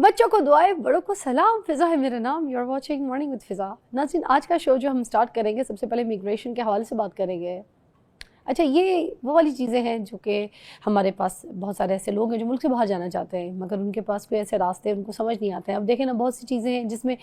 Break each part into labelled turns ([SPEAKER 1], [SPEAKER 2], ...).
[SPEAKER 1] बच्चों को दुआएं, बड़ों को सलाम। फिज़ा है मेरा नाम। You are watching morning with Fiza. नाज़रीन, आज का शो जो हम स्टार्ट करेंगे, सबसे पहले इमिग्रेशन के हवाले से बात करेंगे। अच्छा, ये वो वाली चीज़ें हैं जो कि हमारे पास बहुत सारे ऐसे लोग हैं जो मुल्क से बाहर जाना चाहते हैं, मगर उनके पास कोई ऐसे रास्ते उनको समझ नहीं आते हैं। अब देखें ना, बहुत सी चीज़ें हैं जिसमें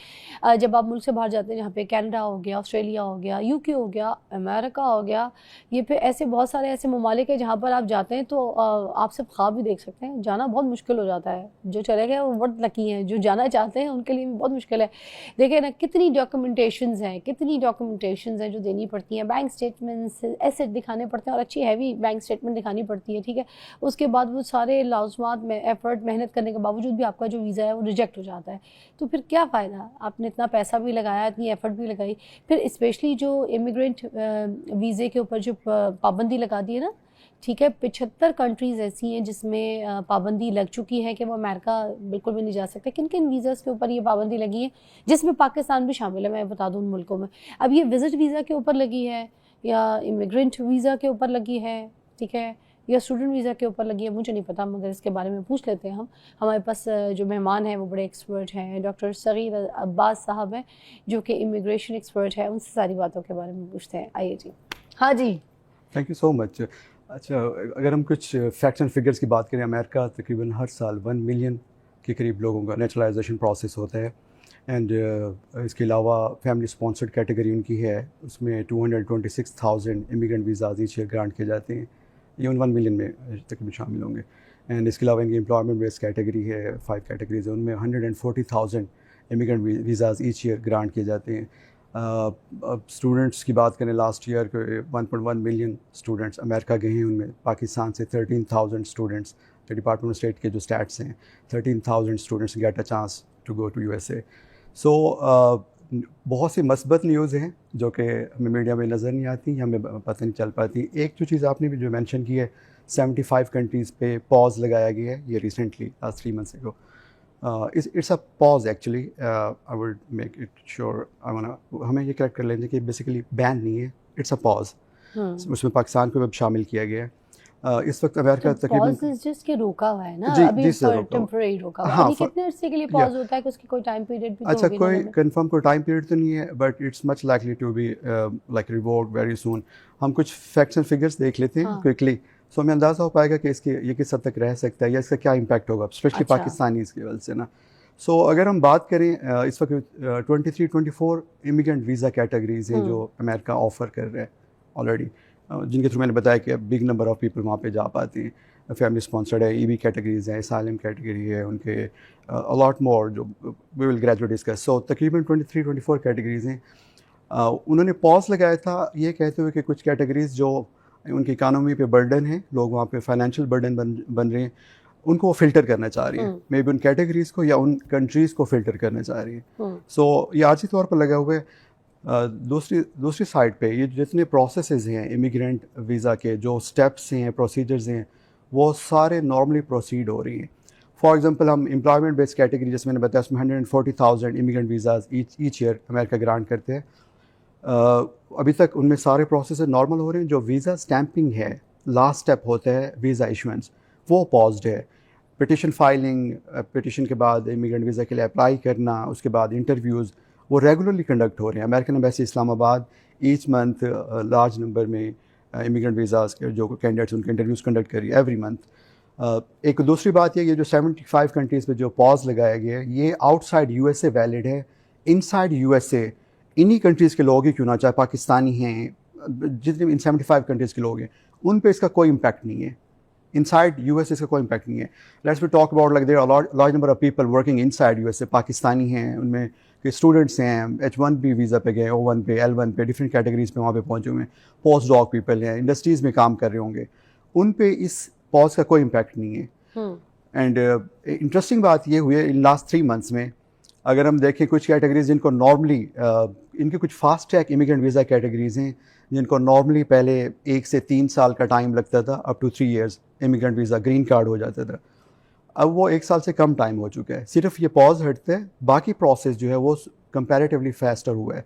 [SPEAKER 1] जब आप मुल्क से बाहर जाते हैं, जहाँ पे कनाडा हो गया, ऑस्ट्रेलिया हो गया, यूके हो गया, अमेरिका हो गया, ये फिर ऐसे बहुत सारे ऐसे ममालिक हैं जहाँ पर आप जाते हैं तो आप सब ख्वाब भी देख सकते हैं। जाना बहुत मुश्किल हो जाता है। जो चले गए वो बहुत लकी हैं, जो जाना चाहते हैं उनके लिए भी बहुत मुश्किल है। देखें ना, कितनी डॉक्यूमेंटेशंस हैं जो देनी पड़ती हैं। बैंक स्टेटमेंट्स, एसेट दिखाने पड़ते हैं और अच्छी हैवी बैंक स्टेटमेंट दिखानी पड़ती है, ठीक है। उसके बाद वो सारे लाजमात में एफर्ट मेहनत करने के बावजूद भी आपका जो वीज़ा है वो रिजेक्ट हो जाता है। तो फिर क्या फ़ायदा? आपने इतना पैसा भी लगाया, इतनी एफर्ट भी लगाई, फिर स्पेशली जो इमिग्रेंट वीज़े के ऊपर जो पाबंदी लगा दी है ना, ठीक है, 75 कंट्रीज़ ऐसी हैं जिसमें पाबंदी लग चुकी है कि वो अमेरिका बिल्कुल भी नहीं जा सकते। किन किन वीज़ास के ऊपर ये पाबंदी लगी है, जिसमें पाकिस्तान भी शामिल है, मैं बता दूँ उन मुल्कों में। अब ये विज़िट वीज़ा के ऊपर लगी है या इमिग्रेंट वीज़ा के ऊपर लगी है, ठीक है, या स्टूडेंट वीज़ा के ऊपर लगी है, मुझे नहीं पता, मगर इसके बारे में पूछ लेते हैं हम। हमारे पास जो मेहमान हैं वो बड़े एक्सपर्ट हैं, डॉक्टर सगीर अब्बास साहब हैं जो कि इमिग्रेशन एक्सपर्ट है। उनसे सारी बातों के बारे में पूछते हैं। आइए जी। हाँ जी,
[SPEAKER 2] थैंक यू सो मच। अच्छा, अगर हम कुछ फैक्ट्स एंड फिगर्स की बात करें, अमेरिका तकरीबन हर साल 1 मिलियन के करीब लोगों का नेचुरलाइजेशन प्रोसेस होता है। एंड इसके अलावा फैमिली स्पॉन्सर्ड कैटेगरी उनकी है, उसमें 226,000 immigrant visas each year grant किए जाते हैं। ये उन 1 मिलियन में तकरीबन शामिल होंगे। एंड इसके अलावा इनकी एम्प्लॉयमेंट बेस्ड कैटेगरी है, 5 कैटेगरीज है, उनमें 140,000 immigrant visas each year grant किए जाते हैं। अब स्टूडेंट्स की बात करें, लास्ट ईयर के 1.1 मिलियन स्टूडेंट्स अमेरिका गए हैं। उनमें पाकिस्तान से 13,000 स्टूडेंट्स, जो डिपार्टमेंट ऑफ स्टेट के जो स्टैट्स हैं, 13,000 students get a chance to go to USA। So बहुत सी मस्बत न्यूज़ हैं जो कि हमें मीडिया में नज़र नहीं आती, हमें पता नहीं चल पाती। एक जो चीज़ आपने भी जो मेंशन की है, 75 कंट्रीज़ पे पॉज लगाया गया है, ये recently last 3 months ago. It's a pause actually. I would make it sure, हमें ये करेक्ट कर लेंगे कि बेसिकली बैन नहीं है, इट्स अ पॉज। उसमें पाकिस्तान को भी शामिल किया गया है। इस वक्त अमेरिका तकरीबन
[SPEAKER 1] पॉज जस्ट के रोका हुआ है ना,
[SPEAKER 2] जी
[SPEAKER 1] अभी
[SPEAKER 2] जी सर,
[SPEAKER 1] टेम्परेरी रोका हुआ है।
[SPEAKER 2] हाँ,
[SPEAKER 1] ये कितने अरसे के लिए पॉज होता है कि उसकी कोई टाइम पीरियड भी तो
[SPEAKER 2] अच्छा,
[SPEAKER 1] होगी
[SPEAKER 2] कोई
[SPEAKER 1] ना?
[SPEAKER 2] कंफर्म कोई टाइम पीरियड तो नहीं है, but it's much likely to be like revoked very soon. हम कुछ फैक्ट्स एंड फिगर्स देख लेते हैं क्विकली, सो हमें अंदाज़ा हो पाएगा कि इसके ये किस हद तक रह सकता है या इसका क्या इम्पैक्ट होगा, स्पेशली पाकिस्तानी इसके वजह से ना। सो अगर हम बात करें, इस वक्त 23-24 इमिग्रेंट वीज़ा कैटेगरीज हैं जो अमेरिका ऑफ़र कर रहा है ऑलरेडी, जिनके थ्रू मैंने बताया कि बिग नंबर ऑफ़ पीपल वहाँ पे जा पाते हैं। फैमिली स्पॉन्सर्ड है, EB कैटेगरीज है, साइलम कैटेगरी है, उनके अलॉट मोर जो वी विल ग्रेजुएट डिस्कस। सो तकरीबन 23-24 कैटेगरीज हैं। उन्होंने पॉज लगाया था ये कहते हुए कि कुछ कैटेगरीज जो उनकी इकानमी पे बर्डन है, लोग वहाँ पे फाइनेंशियल बर्डन बन रहे हैं, उनको वो फ़िल्टर करना चाह रही है, मे बी उन कैटेगरीज़ को या उन कंट्रीज़ को फ़िल्टर करना चाह रही है। सो ये आर्जी तौर पर लगा हुआ है। दूसरी साइड पे ये जितने प्रोसेसेस हैं इमिग्रेंट वीज़ा के, जो स्टेप्स हैं, प्रोसीजर्स हैं, वो सारे नॉर्मली प्रोसीड हो रही हैं। फॉर एग्जांपल, हम एम्प्लॉयमेंट बेस्ड कैटेगरी जैसे मैंने बताया, उसमें 140,000 immigrant visas each year America grant करते हैं। अभी तक उनमें सारे प्रोसेस नॉर्मल हो रहे हैं। जो वीज़ा स्टैंपिंग है, लास्ट स्टेप होता है वीज़ा इशुएंस, वो पॉज्ड है। पिटिशन फाइलिंग, पिटिशन के बाद इमिग्रेंट वीज़ा के लिए अप्लाई करना, उसके बाद इंटरव्यूज़, वो रेगुलरली कंडक्ट हो रहे हैं। American embassy Islamabad each month large number में इमिग्रेंट वीज़ाज के जो कैंडिडेट्स, उनके इंटरव्यूज़ कंडक्ट करिए एवरी मंथ। एक दूसरी बात ये जो 75 कंट्रीज़ पे जो पॉज लगाया गया है, ये आउटसाइड USA वैलिड है। इनसाइड USA इन्हीं कंट्रीज़ के लोग ही क्यों ना, चाहे पाकिस्तानी हैं, जितने इन 75 कंट्रीज़ के लोग हैं, उन पे इसका कोई इम्पैक्ट नहीं है। इनसाइड USA इसका कोई इम्पैक्ट नहीं है। Let's we talk about like there are large number of people working inside USA, Pakistani हैं, उनमें के स्टूडेंट्स हैं, H1B वीज़ा पे गए, O1 पे, L1 पे, डिफरेंट कैटेगरीज पे वहाँ पे पहुँचे हुए हैं, पोस्ट डॉक पीपल हैं, इंडस्ट्रीज़ में काम कर रहे होंगे, उन पे इस पॉज का कोई इम्पैक्ट नहीं है। एंड इंटरेस्टिंग बात ये हुई है इन लास्ट 3 मंथ्स में, अगर हम देखें कुछ कैटेगरीज जिनको नॉर्मली इनके कुछ fast track immigrant visa categories हैं जिनको नॉर्मली पहले 1 से 3 साल का टाइम लगता था, up to 3 years immigrant visa green card हो जाता था। अब वो 1 साल से कम टाइम हो चुका है। सिर्फ ये पॉज हटते हैं, बाकी प्रोसेस जो है वो कंपैरेटिवली फास्टर हुआ है।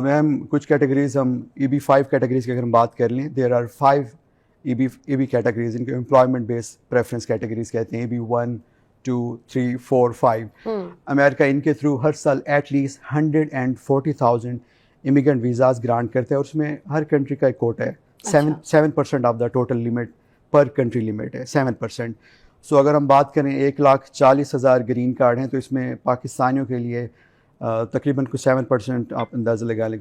[SPEAKER 2] मैम कुछ कैटेगरीज हम EB5 कैटेगरीज की अगर हम बात कर लें, देयर आर 5 EB कैटेगरीज, इनको एम्प्लॉयमेंट बेस्ड प्रेफरेंस कैटेगरीज कहते हैं, EB1, 2 3 4 5 अमेरिका इनके थ्रू हर साल एटलीस्ट 140,000 इमिग्रेंट वीज़ाज ग्रांट करते हैं और उसमें हर कंट्री का एक कोटा है। 7% ऑफ द टोटल लिमिट पर कंट्री लिमिट है 7%। सो अगर हम बात करें 1,40,000 ग्रीन कार्ड हैं तो इसमें पाकिस्तानियों के लिए तकरीबन कुछ 7% आप अंदाज़ा लगा लें,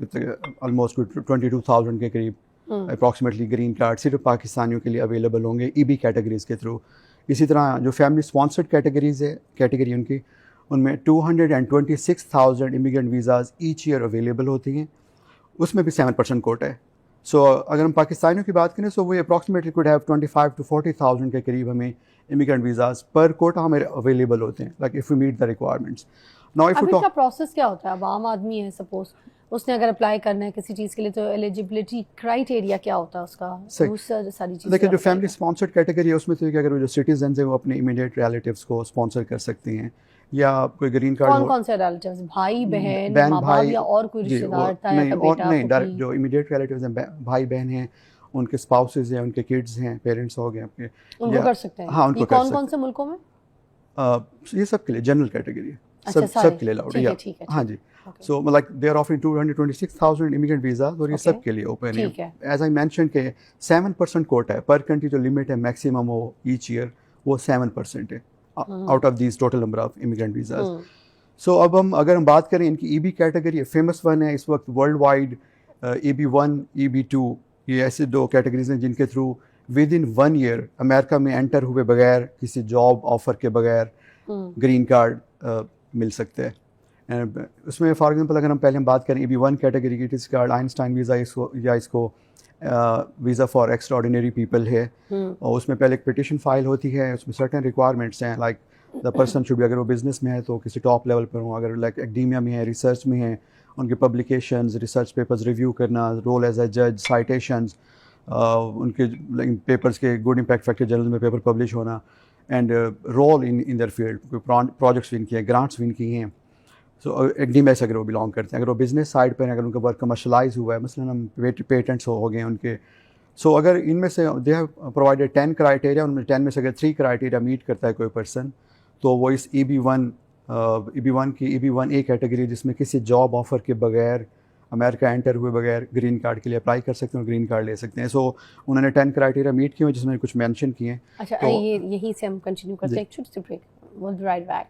[SPEAKER 2] ऑलमोस्ट 22,000 के करीब अप्रॉक्सीमेटली ग्रीन कार्ड सिर्फ पाकिस्तानियों के लिए अवेलेबल होंगे ईबी कैटेगरीज़ के थ्रू। इसी तरह जो फैमिली स्पॉन्सर्ड कैटेगरी उनकी, उनमें 226,000 immigrant visas each year available होती हैं, उसमें भी 7% कोटा है। सो अगर हम पाकिस्तानियों की बात करें तो वो अप्रॉक्सीमेटली कुड हैव 25 to 40,000 के करीब हमें इमिग्रेंट वीज़ाज पर कोटा हमें अवेलेबल होते हैं, like if we meet the requirements. Now if
[SPEAKER 1] अब इसका प्रोसेस क्या होता है? अब आम आदमी है, सपोज उसने अगर अप्लाई करना है किसी चीज़ के लिए, तो एलिजिबिलिटी क्राइटेरिया क्या होता है उसका? सारी चीज़ें
[SPEAKER 2] देखिए, जो फैमिली स्पॉन्सर्ड कैटेगरी है उसमें तो कि अगर वो जो सिटीजन है वो अपने इमीडिएट रिलेटिव्स को स्पॉन्सर कर सकते हैं, या कोई ग्रीन कार्ड
[SPEAKER 1] कौन से रिलेटिव्स, भाई बहन माँ बाप या और कोई रिश्तेदार था या बेटा?
[SPEAKER 2] नहीं, डायरेक्ट जो इमीडिएट रिलेटिव्स हैं, भाई बहन हैं, उनके स्पाउसेस हैं, उनके किड्स हैं, पेरेंट्स हो गए आपके,
[SPEAKER 1] उनको कर सकते हैं।
[SPEAKER 2] हाँ, उनको कर सकते हैं।
[SPEAKER 1] कौन से मुल्कों में?
[SPEAKER 2] ये सब के लिए जनरल कैटेगरी है, सब के लिए अलाउड है। हाँ जी। So like they are offering 226,000 immigrant visa और ये सब के लिए ओपन है। एज आई मेंशन के 7% कोटा है पर कंट्री, जो लिमिट है मैक्सिमम वो ईच ईयर वो 7% है out of these total number of immigrant visas. So अब अगर हम बात करें इनकी ईबी कैटेगरी, फेमस वन है इस वक्त वर्ल्ड वाइड, EB1 EB2, ये ऐसे 2 कैटेगरीज हैं जिनके through with in 1 year America में एंटर हुए बगैर, किसी जॉब ऑफर के बगैर ग्रीन कार्ड मिल सकते हैं। उसमें फॉर एग्जांपल अगर हम पहले बात करें EB1 कैटेगरी की, it is called Einstein visa, इसको वीज़ा फॉर एक्स्ट्राऑर्डिनरी पीपल है, और उसमें पहले एक पिटिशन फाइल होती है, उसमें सर्टेन रिक्वायरमेंट्स हैं, लाइक द पर्सन शुड भी, अगर वो बिजनेस में है तो किसी टॉप लेवल पर हो, अगर लाइक एकेडेमिया में है, रिसर्च में है, उनके पब्लिकेशंस, रिसर्च पेपर्स रिव्यू करना, रोल एज ए जज, साइटेशंस, उनके पेपर्स के गुड इम्पैक्ट फैक्टर जर्नल में पेपर पब्लिश होना, and role in their field, कोई प्रोजेक्ट्स विन किए, ग्रांट्स विन किए हैं। सो एकेडेमिया से अगर वो बिलोंग करते हैं, अगर वो बिजनेस साइड पर हैं, अगर उनका वर्क कमर्शलाइज हुआ है, मसलन हम पेटेंट्स हो गए उनके, सो अगर इनमें से दे हैव प्रोवाइडेड 10 क्राइटेरिया, उनमें 10 में से अगर 3 क्राइटेरिया मीट करता है कोई पर्सन, तो वो इस EB1A कैटेगरी, जिसमें किसी जॉब ऑफर के बगैर, अमेरिका एंटर हुए बगैर ग्रीन कार्ड के लिए अप्लाई कर सकते हैं और ग्रीन कार्ड ले सकते हैं। सो उन्होंने 10 क्राइटेरिया मीट किए हैं जिसमें कुछ मेंशन किए हैं।
[SPEAKER 1] अच्छा, तो ये यहीं से हम कंटिन्यू करते हैं, एक छोटी सी break, will be right back.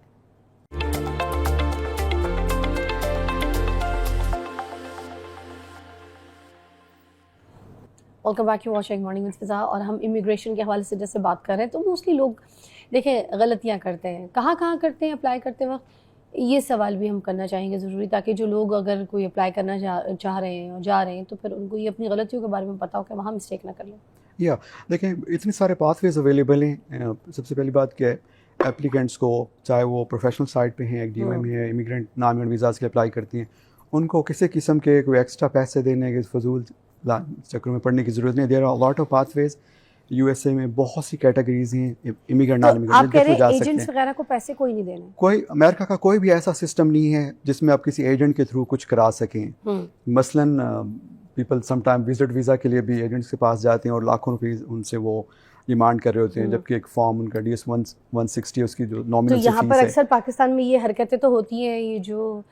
[SPEAKER 1] Welcome back, you watching morning with Fiza. और हम इमिग्रेशन के हवाले से जैसे बात कर रहे हैं, तो मोस्टली लोग देखें गलतियां करते हैं, कहाँ करते हैं अप्लाई करते वक्त, ये सवाल भी हम करना चाहेंगे ज़रूरी, ताकि जो लोग अगर कोई अप्लाई करना चाह रहे हैं और जा रहे हैं, तो फिर उनको ये अपनी गलतियों के बारे में पता हो कि वहाँ मिस्टेक ना कर लें।
[SPEAKER 2] या देखें, इतने सारे पाथवेज अवेलेबल हैं। सबसे पहली बात क्या है, एप्लीकेंट्स को, चाहे वो प्रोफेशनल साइड पे हैं, एकेडेमिया में है, इमिग्रेंट नॉन इमिग्रेंट वीज़ाज़ के लिए अप्लाई करती हैं, उनको किसी किस्म के कोई एक्स्ट्रा पैसे देने के फजूल चक्कर में पढ़ने की ज़रूरत नहीं। There are lot of pathways. USA में बहुत सी कैटेगरीज हैं, इमिग्रेंट नॉन इमिग्रेंट,
[SPEAKER 1] आप कह रहे हैं एजेंट्स वगैरह को पैसे कोई नहीं देने? कोई,
[SPEAKER 2] अमेरिका का कोई भी ऐसा सिस्टम नहीं है जिसमें आप किसी एजेंट के थ्रू कुछ करा सकें। मसलन पीपल समटाइम विजिट वीज़ा के लिए भी एजेंट्स के पास जाते हैं और लाखों रुपये उनसे वो डिमांड कर रहे होते हैं, जबकि एक फॉर्म उनका DS 160 उसकी जो नॉमिनल
[SPEAKER 1] फीस है। तो यहाँ पर अक्सर पाकिस्तान में ये हरकतें तो होती हैं, ये जो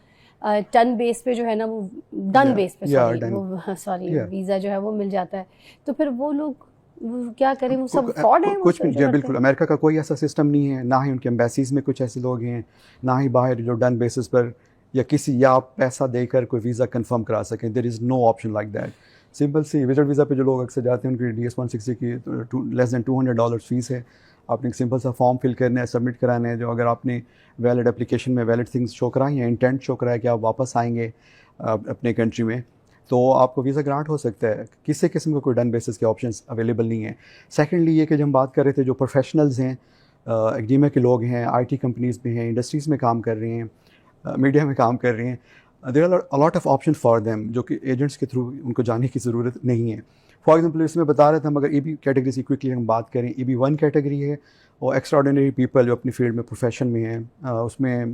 [SPEAKER 1] टन बेस पे जो है ना, वो डन बेस पे सॉरी वीज़ा जो है वो मिल जाता है, तो फिर वो लोग क्या करें, वो सब फ्रॉड है?
[SPEAKER 2] कुछ भी जी, बिल्कुल। अमेरिका का कोई ऐसा सिस्टम नहीं है, ना ही उनके एम्बेसीज में कुछ ऐसे लोग हैं, ना ही बाहर जो डन बेसिस पर या किसी या पैसा देकर कोई वीज़ा कंफर्म करा सकें। There is no option like that. Simple सी विजिट वीज़ा पे जो लोग अक्सर जाते हैं, उनकी DS 160 की लेस दैन $200 फ़ीस है। आपने एक सिंपल सा फॉर्म फिल करना है, सबमिट कराना है, जो अगर आपने वैलिड एप्लीकेशन में वैलिड थिंग्स शो कराई हैं, इंटेंट शो कराया कि आप वापस आएंगे अपने कंट्री में, तो आपको वीज़ा ग्रांट हो सकता है। किसी किस्म का कोई डन बेसिस के ऑप्शंस अवेलेबल नहीं है। सेकेंडली ये कि जब हम बात कर रहे थे, जो प्रोफेशनल्स हैं, एकेडेमिया के लोग हैं, IT कंपनीज़ में हैं, इंडस्ट्रीज़ में काम कर रहे हैं, मीडिया में काम कर रहे हैं, there are a lot of option for them, जो कि एजेंट्स के थ्रू उनको जाने की ज़रूरत नहीं है। फॉर एग्जाम्पल, इसमें बता रहे थे हम, अगर EB कैटेगरी से क्विकली हम बात करें, EB1 कैटेगरी है और एक्स्ट्राऑर्डिनरी पीपल जो अपनी फील्ड में प्रोफेशन में हैं, उसमें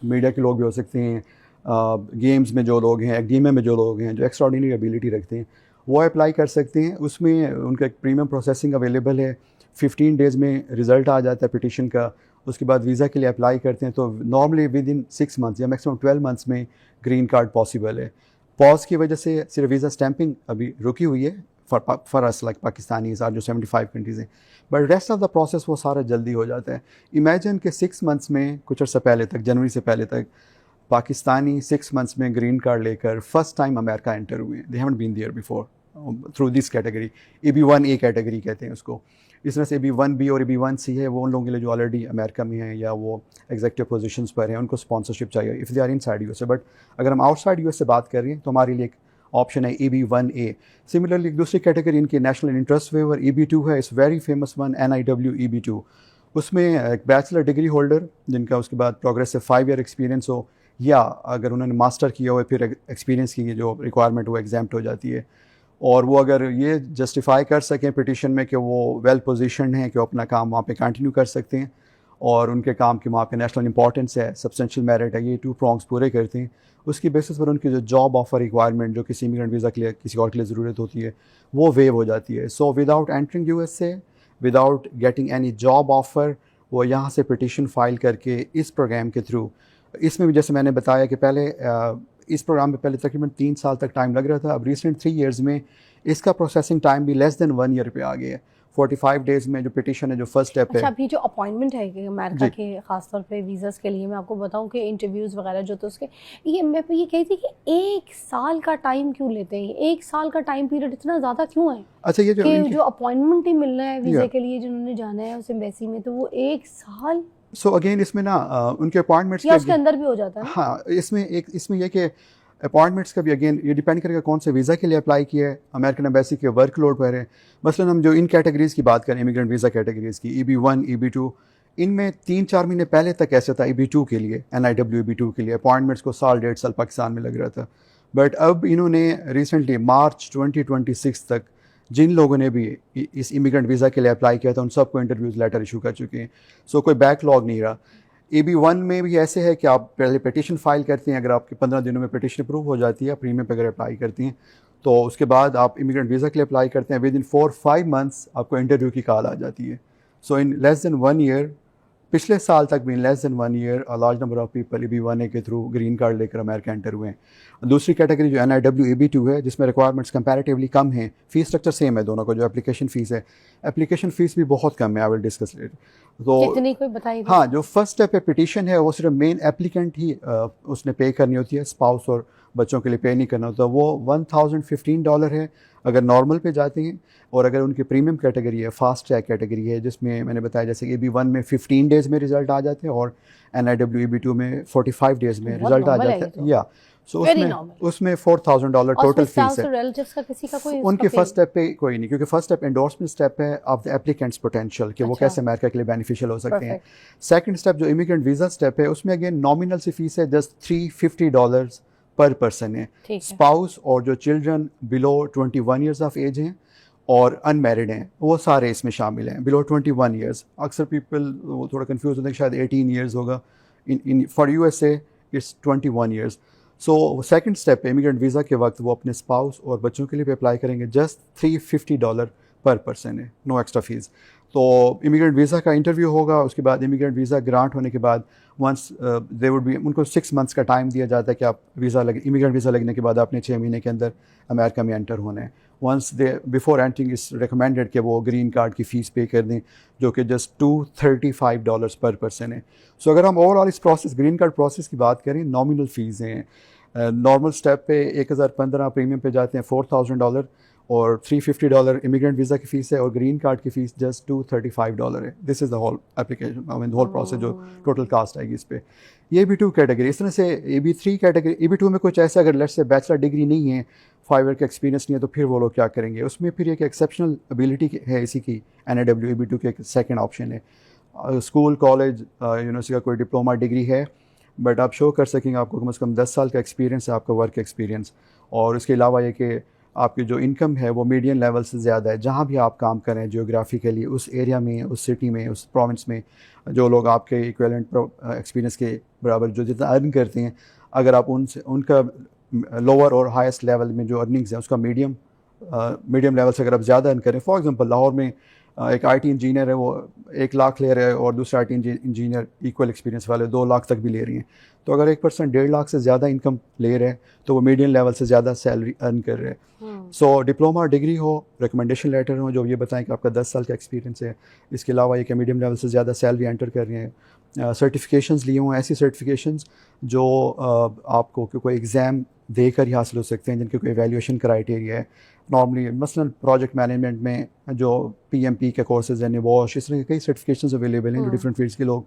[SPEAKER 2] मीडिया के लोग भी हो सकते हैं, गेम्स में जो लोग हैं, एकेडेमिया में जो लोग हैं, जो एक्स्ट्राऑर्डिनरी एबिलिटी रखते हैं, वो अप्लाई कर सकते हैं। उसमें उनका एक प्रीमियम प्रोसेसिंग अवेलेबल है, 15 डेज़ में रिज़ल्ट आ जाता है पिटिशन का, उसके बाद वीज़ा के लिए अप्लाई करते हैं तो नॉर्मली विद इन 6 मंथ्स या मैक्सिमम 12 मंथ्स में ग्रीन कार्ड पॉसिबल है। पॉज की वजह से सिर्फ वीज़ा स्टैंपिंग अभी रुकी हुई है for us like Pakistanis are जो 75 कंट्रीज़ हैं, but rest of the process वो सारा जल्दी हो जाता है। इमेजिन कि 6 मंथ्स में कुछ अर्सा पहले तक, जनवरी से पहले तक पाकिस्तानी 6 मंथ्स में ग्रीन कार्ड लेकर फर्स्ट टाइम अमेरिका एंटर हुए हैं। They haven't been there before through this category, EB1A category कहते हैं उसको। इस तरह से EB1B और EB1C है वो उन लोगों के लिए जो ऑलरेडी अमेरिका में हैं या वो एग्जीक्यूटिव पोजीशंस पर हैं, उनको स्पॉन्सरशिप चाहिए if they are inside USA. But अगर हम आउटसाइड यूएस से बात कर रहे हैं तो हमारे लिए एक ऑप्शन है EB1A। सिमिलरली एक दूसरी कैटेगरी इनकी नेशनल इंटरेस्ट वेवर EB2 है, इस very famous one NIW EB2। उसमें एक बैचलर डिग्री होल्डर जिनका उसके बाद प्रोग्रेसिव 5 ईयर एक्सपीरियंस हो या अगर उन्होंने मास्टर किया हो फिर एक्सपीरियंस की जो रिक्वायरमेंट वो एग्जाम्प्ट हो जाती है। और वो अगर ये जस्टिफाई कर सकें पिटिशन में कि वो वेल पोजीशन्ड हैं कि वो अपना काम वहाँ पे कंटिन्यू कर सकते हैं और उनके काम की वहाँ पे नेशनल इंपॉर्टेंस है, सब्सटेंशियल मेरिट है, ये 2 प्रॉन्ग्स पूरे करते हैं, उसकी बेसिस पर उनकी जो जॉब ऑफर रिक्वायरमेंट जो किसी इमिग्रेंट वीज़ा के लिए किसी और के लिए ज़रूरत होती है वो वेव हो जाती है। So without entering USA, without getting any job offer, वो यहाँ से पिटिशन फाइल करके इस प्रोग्राम के थ्रू, इसमें भी जैसे मैंने बताया कि पहले इस प्रोग्राम में पहले तकरीबन 3 साल तक टाइम लग रहा था, अब रिसेंट 3 ईयर्स में इसका प्रोसेसिंग टाइम भी लेस देन 1 ईयर पे आ गया है। 45 डेज़ में जो पिटिशन है, जो फर्स्ट स्टेप है।
[SPEAKER 1] अच्छा, अभी जो अपॉइंटमेंट है कि अमेरिका के खासतौर पे वीज़ास के लिए, मैं आपको बताऊं कि इंटरव्यूज़ वगैरह जो तो उसके ये मैं ये कही थी कि 1 साल का टाइम क्यों लेते हैं, 1 साल का टाइम पीरियड इतना ज़्यादा क्यों है?
[SPEAKER 2] अच्छा, ये
[SPEAKER 1] जो अपॉइंटमेंट ही मिलना है वीज़ा के लिए जिन्होंने जाना है उस एम्बेसी में, तो वो 1 साल।
[SPEAKER 2] सो अगेन इसमें ना उनके अपॉइंटमेंट्स
[SPEAKER 1] या उसके अंदर भी हो जाता है।
[SPEAKER 2] हाँ, इसमें यह कि अपॉइंटमेंट्स का भी अगेन ये डिपेंड करेगा कौन से वीज़ा के लिए अप्लाई किया है, अमेरिकन एम्बेसी के वर्कलोड पर है। मसलन हम जो इन कैटेगरीज़ की बात करें, इमिग्रेंट वीज़ा कैटेगरीज़ की, EB1, EB2, इनमें 3-4 महीने पहले तक ऐसा था EB2 के लिए, NIW EB2 के लिए अपॉइंटमेंट्स को साल 1.5 साल पाकिस्तान में लग रहा था। बट अब इन्होंने रिसेंटली मार्च 2026 तक जिन लोगों ने भी इस इमिग्रेंट वीज़ा के लिए अप्लाई किया था उन सबको इंटरव्यूज़ लेटर इशू कर चुके हैं। सो कोई बैकलॉग नहीं रहा। EB1 में भी ऐसे है कि आप पहले पिटिशन फाइल करते हैं, अगर आपके 15 दिनों में पिटिशन अप्रूव हो जाती है, प्रीमियम पर अगर अप्लाई करती हैं तो उसके बाद आप इमिग्रेंट वीज़ा के लिए अप्लाई करते हैं, विद इन 4-5 मंथ्स आपको इंटरव्यू की कॉल आ जाती है। सो इन लेस दैन 1 ईयर, पिछले साल तक भी in less than 1 year a large number of people EB1A के थ्रू ग्रीन कार्ड लेकर अमेरिका एंटर हुए हैं। दूसरी कैटेगरी जो NIW EB2 है, जिसमें रिक्वायरमेंट्स कंपैरेटिवली कम हैं, फ़ीस स्ट्रक्चर सेम है दोनों को, जो एप्लीकेशन फ़ीस है, एप्लीकेशन फ़ीस भी बहुत कम है। I will discuss later. तो
[SPEAKER 1] कितनी कोई बताइए।
[SPEAKER 2] हाँ, जो फर्स्ट स्टेप है पिटिशन है, वो सिर्फ मेन एप्लीकेंट ही उसने पे करनी होती है, स्पाउस और बच्चों के लिए पे नहीं करना होता। वो $1015 है अगर नॉर्मल पे जाते हैं, और अगर उनकी प्रीमियम कैटेगरी है, फास्ट ट्रैक कैटेगरी है, जिसमें मैंने बताया जैसे कि EB1 में 15 डेज़ में रिजल्ट आ जाते हैं और NIW EB2 में 45 डेज़ में रिजल्ट आ जाता है। या सो उसमें $4000 टोटल फीस है।
[SPEAKER 1] रिलेटिव्स का किसी का कोई
[SPEAKER 2] उनके फर्स्ट स्टेप पे कोई नहीं, क्योंकि फर्स्ट स्टेप एंडोर्समेंट स्टेप है ऑफ द एप्लीकेंट्स पोटेंशियल कि वो कैसे अमेरिका के लिए बेनिफिशियल हो सकते हैं। सेकंड स्टेप जो इमिग्रेंट वीज़ा स्टेप है, उसमें अगेन नॉमिनल सी फीस है, जस्ट $350 पर पर्सन है। स्पाउस और जो children below 21 years of age हैं और अनमैरिड हैं, वो सारे इसमें शामिल हैं, बिलो 21 ईयर्स। अक्सर पीपल वो थोड़ा कंफ्यूज होते हैं कि शायद 18 ईयर्स होगा, in for USA it's 21 years. So second step पे इमिग्रेंट वीज़ा के वक्त वो अपने स्पाउस और बच्चों के लिए भी अप्लाई करेंगे, जस्ट $350 पर पर्सन है, नो एक्स्ट्रा फीस। तो इमिग्रेंट वीज़ा का इंटरव्यू होगा, उसके बाद इमिग्रेंट वीज़ा ग्रांट होने के बाद वंस दे वुड बी, उनको 6 मंथ्स का टाइम दिया जाता है कि आप इमिग्रेंट वीज़ा लगने के बाद आपने 6 महीने के अंदर अमेरिका में एंटर होना है। वंस दे बिफोर एंटरिंग इस रिकमेंडेड कि वो ग्रीन कार्ड की फ़ीस पे कर दें, जो कि जस्ट $235 पर पर्सन है। सो अगर हम ओवरऑल इस प्रोसेस ग्रीन कार्ड प्रोसेस की बात करें, नॉमिनल फ़ीस हैं। नॉर्मल स्टेप पे 1015, प्रीमियम पे जाते हैं $4000 और $350 इमिग्रेंट वीज़ा की फ़ीस है, और ग्रीन कार्ड की फ़ीस जस्ट $235 है। This is the whole application, I mean the whole process जो टोटल कास्ट आएगी इस पर। ये EB2 कैटेगरी। इस तरह से EB3 कैटेगरी, EB2 में कुछ ऐसा अगर लेट्स से बैचलर डिग्री नहीं है, 5 ईयर का एक्सपीरियंस नहीं है, तो फिर वो लोग क्या करेंगे? उसमें फिर एक एक्सेप्शनल एबिलिटी है इसी की, NIW EB2 के एक सेकेंड ऑप्शन है। स्कूल, कॉलेज, यूनिवर्सिटी का कोई डिप्लोमा डिग्री है, बट आप शो कर सकेंगे आपको कम से कम 10 साल का एक्सपीरियंस है, आपका वर्क एक्सपीरियंस। और उसके अलावा ये कि आपकी जो इनकम है वो मीडियम लेवल से ज़्यादा है, जहाँ भी आप काम करें जियोग्राफिकली, उस एरिया में, उस सिटी में, उस प्रोविंस में, जो लोग आपके इक्विवेलेंट एक्सपीरियंस के बराबर जो जितना अर्न करते हैं, अगर आप उनका लोअर और हाईएस्ट लेवल में जो अर्निंग्स हैं उसका मीडियम लेवल से अगर आप ज़्यादा अर्न करें, फॉर एग्जांपल लाहौर में एक IT इंजीनियर है, वो 1 लाख ले रहा है और दूसरा IT इंजीनियर इक्वल एक्सपीरियंस वाले 2 लाख तक भी ले रही हैं, तो अगर एक पर्सन 1.5 लाख से ज़्यादा इनकम ले रहे हैं तो वो मीडियम लेवल से ज़्यादा सैलरी अर्न कर रहे हैं। सो डिप्लोमा डिग्री हो, रिकमेंडेशन लेटर हो जो ये बताएं कि आपका 10 साल का एक्सपीरियंस है, इसके अलावा ये कि मीडियम लेवल से ज़्यादा सैलरी एंटर कर रहे हैं, सर्टिफिकेशंस लिए हों, ऐसी सर्टिफिकेशंस जो आपको कोई एग्ज़ाम देकर ही हासिल हो सकते हैं, जिनके कोई एवेल्यूएशन क्राइटेरिया है। नॉर्मली मसलन प्रोजेक्ट मैनेजमेंट में जो PMP के कोर्सेज हैं, NIBOSH, इस तरह के कई सर्टिफिकेशंस अवेलेबल हैं जो डिफरेंट फील्ड्स के लोग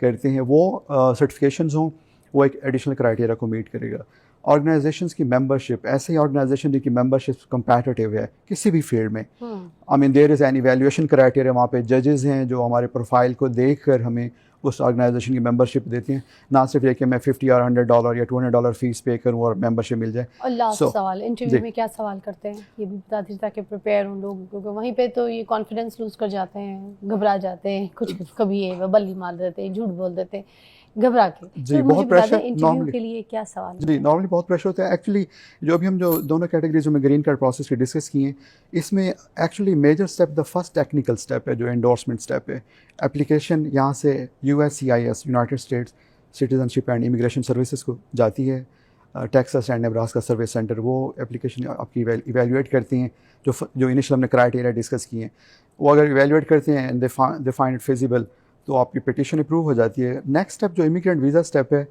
[SPEAKER 2] करते हैं। वो सर्टिफिकेशंस हों, वो एक एडिशनल क्राइटेरिया को मीट करेगा। ऑर्गेनाइजेशंस की मेंबरशिप, ऐसे ही ऑर्गेनाइजेशन जिनकी मेंबरशिप कंपैटिटिव है किसी भी फील्ड में, I mean there is an evaluation criteria, वहाँ पे जजेस हैं जो हमारे प्रोफाइल को देख कर हमें उस ऑर्गेनाइजेशन की मेंबरशिप देती हैं, ना सिर्फ ये कि मैं $50 या $100 या $200 फीस पे करूँ और मेंबरशिप मिल जाए।
[SPEAKER 1] और लास्ट सवाल, इंटरव्यू में क्या सवाल करते हैं ये भी बता दीजिए ताकि प्रिपेयर हों लोग, क्योंकि वहीं पे तो ये कॉन्फिडेंस लूज कर जाते हैं, घबरा जाते हैं, कुछ कभी ये बल्ली मार देते हैं, झूठ बोल देते हैं घबरा के।
[SPEAKER 2] जी,
[SPEAKER 1] तो
[SPEAKER 2] बहुत प्रेशर
[SPEAKER 1] इंटरव्यू के लिए क्या सवाल?
[SPEAKER 2] जी, नॉर्मली बहुत प्रेशर होता है। एक्चुअली जो अभी हम जो दोनों कैटेगरीज में ग्रीन कार्ड प्रोसेस की डिस्कस किए हैं, इसमें actually major step, the first technical step है जो एंडोर्समेंट स्टेप है। एप्लीकेशन यहाँ से USCIS, United States citizenship and immigration services को जाती है। Texas and Nebraska service centre वो एप्लीकेशन आपकी इवेल्यूएट करती हैं, जो इनिशियल हमने क्राइटेरिया डिस्कस किए हैं, वो अगर इवेल्यूएट करते हैं and they find it feasible तो आपकी पिटीशन अप्रूव हो जाती है। नेक्स्ट स्टेप जो इमिग्रेंट वीज़ा स्टेप है,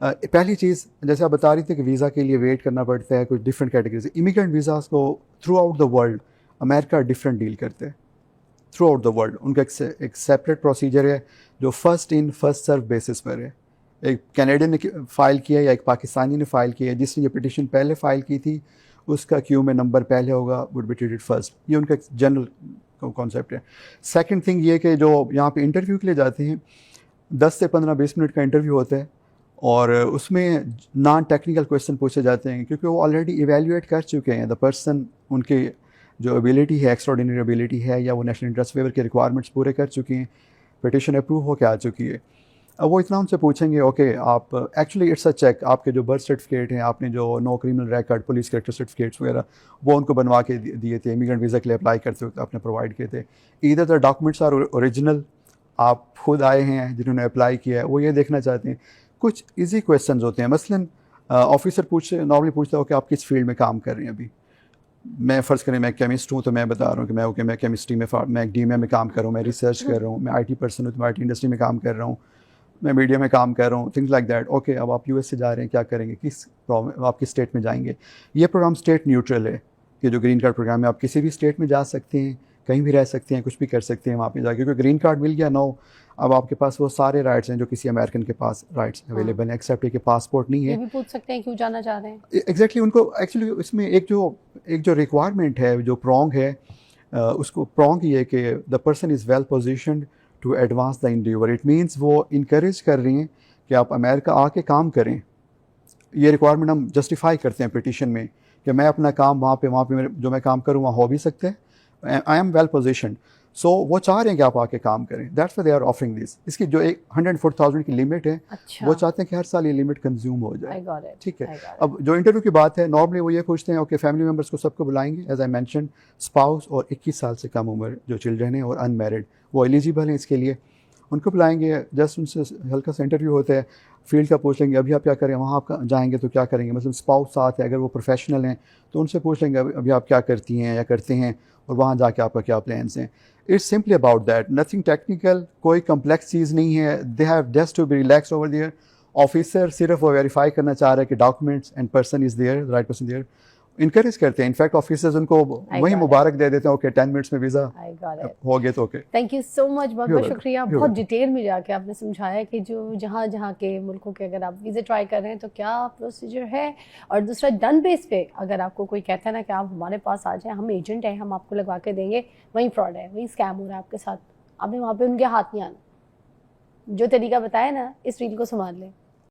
[SPEAKER 2] पहली चीज़ जैसे आप बता रही थी कि वीज़ा के लिए वेट करना पड़ता है, कुछ डिफरेंट कैटेगरीज। इमिग्रेंट वीज़ास को through out the world America different deal करते हैं, थ्रू आउट द वर्ल्ड। उनका एक सेपरेट प्रोसीजर है जो first in first serve basis पर है। एक कैनेडियन ने फ़ाइल किया या एक पाकिस्तानी ने फ़ाइल किया, जिसने ये पिटीशन पहले फ़ाइल की थी उसका क्यू में नंबर पहले होगा, वुड बी ट्रीटेड फर्स्ट। ये उनका जनरल कॉन्सेप्ट है। सेकंड थिंग ये कि जो यहाँ पे इंटरव्यू के लिए जाते हैं 10 से 15-20 मिनट का इंटरव्यू होता है और उसमें नॉन टेक्निकल क्वेश्चन पूछे जाते हैं, क्योंकि वो ऑलरेडी इवेल्यूएट कर चुके हैं द पर्सन, उनके जो एबिलिटी है, एक्स्ट्राऑर्डिनरी एबिलिटी है, या वो नेशनल इंटरेस्ट वेवर के रिक्वायरमेंट्स पूरे कर चुके हैं, पिटीशन अप्रूव होकर आ चुकी है। अब वो इतना उनसे पूछेंगे, ओके आप एक्चुअली इट्स अ चेक, आपके जो बर्थ सर्टिफिकेट हैं, आपने जो no criminal record, police character certificates वगैरह वो उनको बनवा के दिए थे, इमिग्रेंट वीज़ा के लिए अप्लाई करते वक्त आपने प्रोवाइड किए थे। Either the documents are original, आप खुद आए हैं जिन्होंने अप्लाई किया है, वो ये देखना चाहते हैं। कुछ ईजी क्वेश्चन होते हैं, मसलन ऑफिसर नॉर्मली पूछता है कि आप किस फील्ड में काम कर रहे हैं। अभी मैं फ़र्ज़ करें मैं केमिस्ट हूँ तो मैं बता रहा हूँ कि मैं केमिस्ट्री में, मैं DMA में काम कर रहा हूँ, मैं रिसर्च कर रहा हूँ, मैं IT पर्सन हूँ तो मैं IT इंडस्ट्री में काम कर रहा हूँ, मैं मीडिया में काम कर रहा हूँ, थिंग्स लाइक दैट। ओके, अब आप US से जा रहे हैं, क्या करेंगे, आप किस स्टेट में जाएंगे। ये प्रोग्राम स्टेट न्यूट्रल है कि जो ग्रीन कार्ड प्रोग्राम है, आप किसी भी स्टेट में जा सकते हैं, कहीं भी रह सकते हैं, कुछ भी कर सकते हैं वहाँ पे जाके, क्योंकि ग्रीन कार्ड मिल गया नो, अब आपके पास वो सारे राइट्स हैं जो किसी अमेरिकन के पास राइट्स अवेलेबल हैं, एक्सेप्ट है कि पासपोर्ट नहीं है।
[SPEAKER 1] ये भी पूछ सकते हैं क्यों जाना चाह रहे हैं।
[SPEAKER 2] एग्जैक्टली उनको एक्चुअली इसमें एक जो रिक्वायरमेंट है, जो प्रॉन्ग है, उसको प्रॉन्ग ये कि the person is well positioned to advance the endeavour. It means वो इनक्रेज कर रही हैं कि आप अमेरिका आके काम करें। ये रिक्वायरमेंट हम जस्टिफाई करते हैं पिटीशन में कि मैं अपना काम वहाँ पे मेरे जो मैं काम करूँ वहाँ हो भी सकते हैं, आई एम वेल पोजिशन्ड। सो वो चाह रहे हैं कि आप आके काम करें, that's why they are offering this. इसकी जो एक 104,000 की लिमिट है,
[SPEAKER 1] अच्छा।
[SPEAKER 2] वो चाहते हैं कि हर साल ये लिमिट कंज्यूम हो जाए। ठीक है।
[SPEAKER 1] I got it.
[SPEAKER 2] अब जो इंटरव्यू की बात है, नॉर्मली वो ये पूछते हैं, ओके फैमिली मेम्बर्स को सबको बुलाएंगे, एज आई मैंशन स्पाउस और 21 साल से कम उम्र जो चिल्ड्रन हैं और अनमैरिड वो एलिजिबल हैं इसके लिए, उनको बुलाएंगे। जस्ट उनसे हल्का सा इंटरव्यू होता है, फील्ड का पूछ लेंगे, अभी आप क्या करें, वहाँ आप जाएंगे तो क्या करेंगे, मतलब स्पाउस साथ है, अगर वो प्रोफेशनल हैं तो उनसे पूछ लेंगे अभी आप क्या करती हैं या करते हैं और वहाँ जाके आपका क्या प्लान्स हैं। It's simply about that, nothing technical, कोई कम्प्लेक्स चीज़ नहीं है। They have just to be relax over there. Officer सिर्फ वो वेरीफाई करना चाह रहा है कि documents and person is there, right person there. Encourage करते हैं, इनफैक्ट ऑफिसर्स उनको वही मुबारक दे देते हैं, ओके 10 मिनट्स में वीज़ा हो गया तो okay.
[SPEAKER 1] Thank you so much, बहुत बहुत शुक्रिया। बहुत डिटेल में जाके आपने समझाया कि जो जहाँ के मुल्कों के अगर आप वीज़ा ट्राई कर रहे हैं तो क्या प्रोसीजर है, और दूसरा डन बेस पे अगर आपको कोई कहता है ना कि आप हमारे पास आ जाएं, हम एजेंट हैं, हम आपको लगवा के देंगे, वहीं फ्रॉड है, वहीं स्कैम हो रहा है आपके साथ, आपने वहाँ पर उनके हाथ नहीं आना। जो तरीका बताया ना, इस रील को संभाल लें।